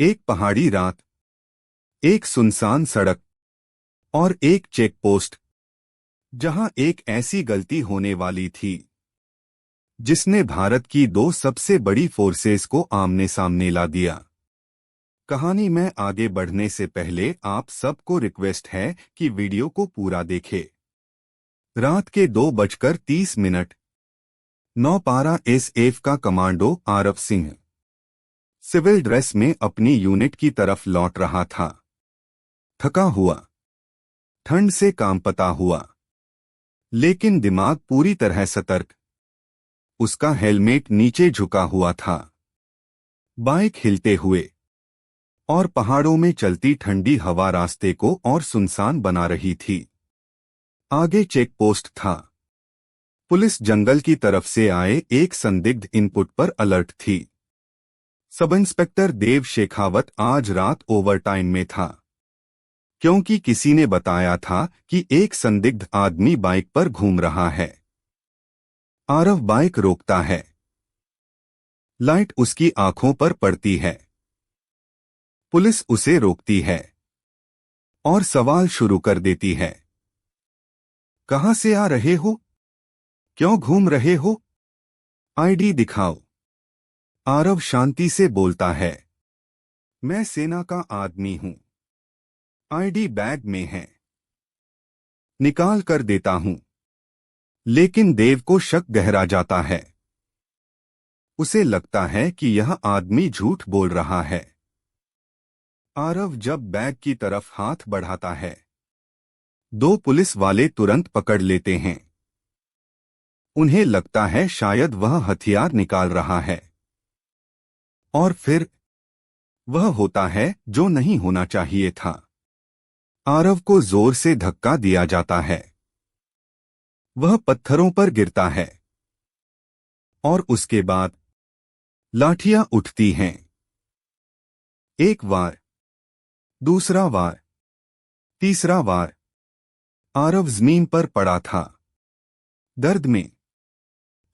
एक पहाड़ी रात, एक सुनसान सड़क और एक चेक पोस्ट जहां एक ऐसी गलती होने वाली थी जिसने भारत की दो सबसे बड़ी फोर्सेस को आमने सामने ला दिया। कहानी में आगे बढ़ने से पहले आप सबको रिक्वेस्ट है कि वीडियो को पूरा देखें। रात के 2:30 नौपारा एसएफ का commando Aarav Singh civil dress में अपनी यूनिट की तरफ लौट रहा था। थका हुआ, ठंड से कांपता हुआ, लेकिन दिमाग पूरी तरह सतर्क। उसका हेलमेट नीचे झुका हुआ था। बाइक हिलते हुए और पहाड़ों में चलती ठंडी हवा रास्ते को और सुनसान बना रही थी। आगे चेक पोस्ट था। पुलिस जंगल की तरफ से आए एक संदिग्ध इनपुट पर अलर्ट थी। सब इंस्पेक्टर देव शेखावत आज रात ओवरटाइम में था, क्योंकि किसी ने बताया था कि एक संदिग्ध आदमी बाइक पर घूम रहा है। आरव बाइक रोकता है। लाइट उसकी आंखों पर पड़ती है। पुलिस उसे रोकती है और सवाल शुरू कर देती है। कहां से आ रहे हो? क्यों घूम रहे हो? आईडी दिखाओ। आरव शांति से बोलता है, मैं सेना का आदमी हूं। आईडी बैग में है, निकाल कर देता हूं। लेकिन देव को शक गहरा जाता है। उसे लगता है कि यह आदमी झूठ बोल रहा है। आरव जब बैग की तरफ हाथ बढ़ाता है, दो पुलिस वाले तुरंत पकड़ लेते हैं। उन्हें लगता है शायद वह हथियार निकाल रहा है। और फिर वह होता है जो नहीं होना चाहिए था। आरव को जोर से धक्का दिया जाता है। वह पत्थरों पर गिरता है और उसके बाद लाठियां उठती हैं। एक वार, दूसरा वार, तीसरा वार। आरव जमीन पर पड़ा था, दर्द में।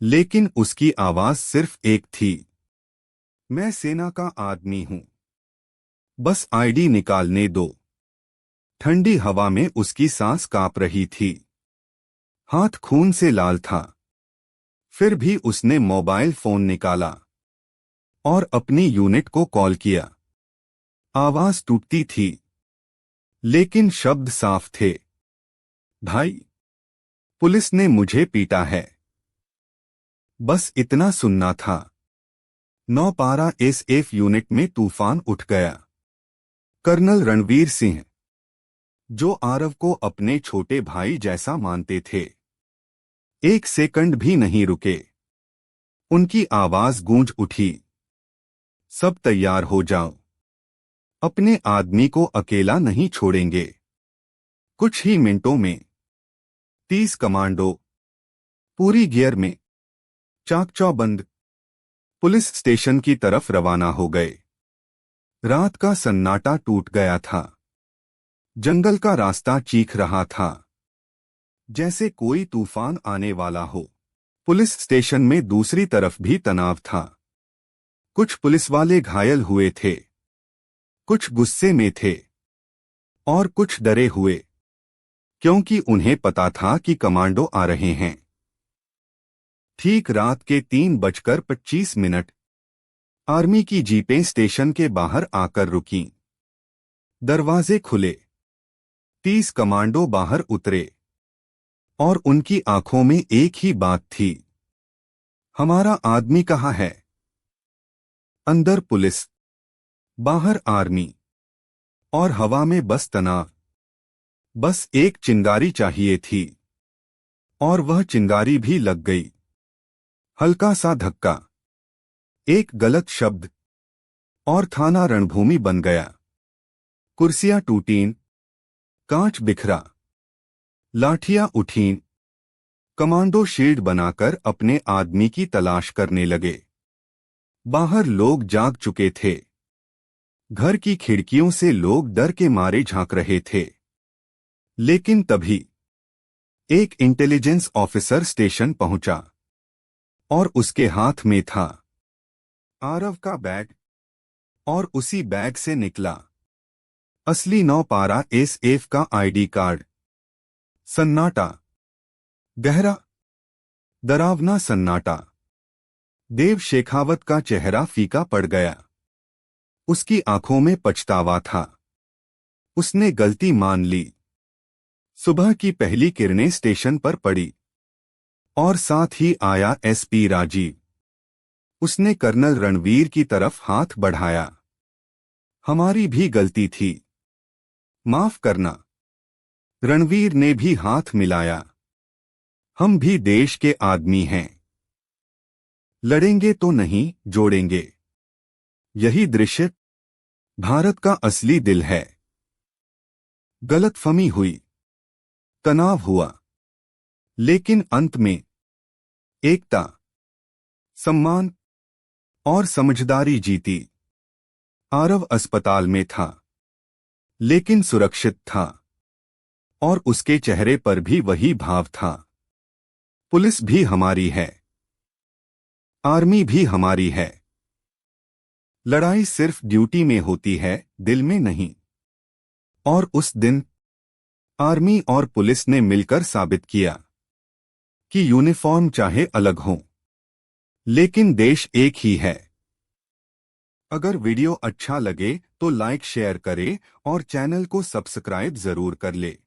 लेकिन उसकी आवाज सिर्फ एक थी, मैं सेना का आदमी हूं, बस आईडी निकालने दो। ठंडी हवा में उसकी सांस कांप रही थी। हाथ खून से लाल था। फिर भी उसने मोबाइल फोन निकाला और अपनी यूनिट को कॉल किया। आवाज टूटती थी, लेकिन शब्द साफ थे। भाई, पुलिस ने मुझे पीटा है। बस इतना सुनना था। नौपारा एसएफ यूनिट में तूफान उठ गया। कर्नल रणवीर सिंह, जो आरव को अपने छोटे भाई जैसा मानते थे, एक सेकंड भी नहीं रुके। उनकी आवाज गूंज उठी, सब तैयार हो जाओ। अपने आदमी को अकेला नहीं छोड़ेंगे। कुछ ही मिनटों में 30 कमांडो पूरी गियर में, चाक चौबंद, पुलिस स्टेशन की तरफ रवाना हो गए। रात का सन्नाटा टूट गया था। जंगल का रास्ता चीख रहा था, जैसे कोई तूफान आने वाला हो। पुलिस स्टेशन में दूसरी तरफ भी तनाव था। कुछ पुलिस वाले घायल हुए थे, कुछ गुस्से में थे और कुछ डरे हुए, क्योंकि उन्हें पता था कि कमांडो आ रहे हैं। ठीक रात के 3:25 आर्मी की जीपें स्टेशन के बाहर आकर रुकीं। दरवाजे खुले। 30 कमांडो बाहर उतरे और उनकी आंखों में एक ही बात थी, हमारा आदमी कहाँ है? अंदर पुलिस, बाहर आर्मी और हवा में बस तनाव। बस एक चिंगारी चाहिए थी और वह चिंगारी भी लग गई। हल्का सा धक्का, एक गलत शब्द और थाना रणभूमि बन गया। कुर्सियां टूटीं, कांच बिखरा, लाठियां उठीं। कमांडो शील्ड बनाकर अपने आदमी की तलाश करने लगे। बाहर लोग जाग चुके थे। घर की खिड़कियों से लोग डर के मारे झांक रहे थे। लेकिन तभी एक इंटेलिजेंस ऑफिसर स्टेशन पहुंचा और उसके हाथ में था आरव का बैग और उसी बैग से निकला असली 9 पारा एसएफ का आईडी कार्ड। सन्नाटा, गहरा डरावना सन्नाटा। देव शेखावत का चेहरा फीका पड़ गया। उसकी आंखों में पछतावा था। उसने गलती मान ली। सुबह की पहली किरणें स्टेशन पर पड़ी और साथ ही आया एसपी राजीव। उसने कर्नल रणवीर की तरफ हाथ बढ़ाया। हमारी भी गलती थी, माफ करना। रणवीर ने भी हाथ मिलाया। हम भी देश के आदमी हैं। लड़ेंगे तो नहीं, जोड़ेंगे। यही दृश्य भारत का असली दिल है। गलतफहमी हुई, तनाव हुआ, लेकिन अंत में एकता, सम्मान और समझदारी जीती। आरव अस्पताल में था, लेकिन सुरक्षित था, और उसके चेहरे पर भी वही भाव था। पुलिस भी हमारी है, आर्मी भी हमारी है। लड़ाई सिर्फ ड्यूटी में होती है, दिल में नहीं। और उस दिन आर्मी और पुलिस ने मिलकर साबित किया कि यूनिफॉर्म चाहे अलग हो, लेकिन देश एक ही है। अगर वीडियो अच्छा लगे तो लाइक शेयर करें और चैनल को सब्सक्राइब जरूर कर ले।